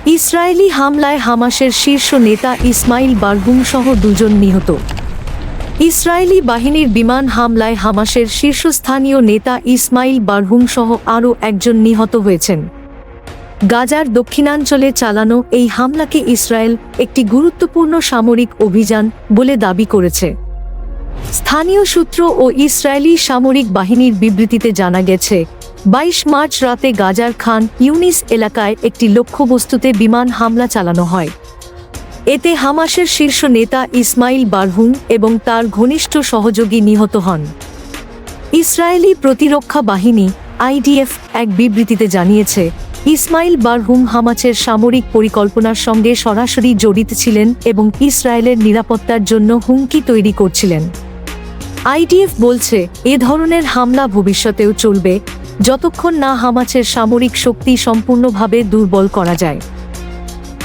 Israeli হামলায় হামাসের শীর্ষ নেতা ইসমাইল বারহুম সহ 2 জন নিহত। ইসরায়েলি বাহিনীর বিমান হামলায় হামাসের শীর্ষস্থানীয় নেতা ইসমাইল বারহুম সহ আরও 1 জন নিহত হয়েছেন। গাজার দক্ষিণাঞ্চলে চালানো এই হামলাকে ইসরায়েল একটি গুরুত্বপূর্ণ সামরিক অভিযান বলে দাবি করেছে। স্থানীয় সূত্র ও ইসরায়েলি সামরিক বাহিনীর বিবৃতিতে জানা গেছে, 22 মার্চ রাতে গাজার খান ইউনিস এলাকায় একটি লক্ষ্যবস্তুতে বিমান হামলা চালানো হয়। এতে হামাসের শীর্ষ নেতা ইসমাইল বারহুম এবং তার ঘনিষ্ঠ সহযোগী নিহত হন। ইসরায়েলি প্রতিরক্ষা বাহিনী IDF এক বিবৃতিতে জানিয়েছে, ইসমাইল বারহুম হামাসের সামরিক পরিকল্পনার সঙ্গে সরাসরি জড়িত ছিলেন এবং ইসরায়েলের নিরাপত্তার জন্য হুমকি তৈরি করছিলেন। IDF বলছে, এ ধরনের হামলা ভবিষ্যতেও চলবে যতক্ষণ না হামাসের সামরিক শক্তি সম্পূর্ণভাবে দুর্বল করা যায়।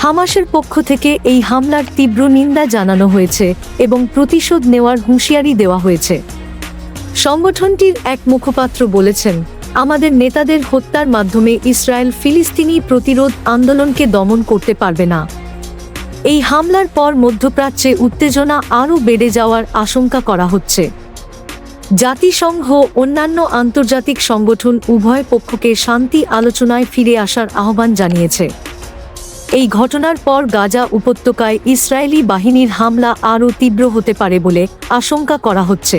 হামাসের পক্ষ থেকে এই হামলার তীব্র নিন্দা জানানো হয়েছে এবং প্রতিশোধ নেওয়ার হুঁশিয়ারি দেওয়া হয়েছে। সংগঠনটির এক মুখপাত্র বলেছেন, আমাদের নেতাদের হত্যার মাধ্যমে ইসরায়েল ফিলিস্তিনি প্রতিরোধ আন্দোলনকে দমন করতে পারবে না। এই হামলার পর মধ্যপ্রাচ্যে উত্তেজনা আরও বেড়ে যাওয়ার আশঙ্কা করা হচ্ছে। জাতিসংঘ অন্যান্য আন্তর্জাতিক সংগঠন উভয় পক্ষকে শান্তি আলোচনায় ফিরে আসার আহ্বান জানিয়েছে। এই ঘটনার পর গাজা উপত্যকায় ইসরায়েলি বাহিনীর হামলা আরও তীব্র হতে পারে বলে আশঙ্কা করা হচ্ছে।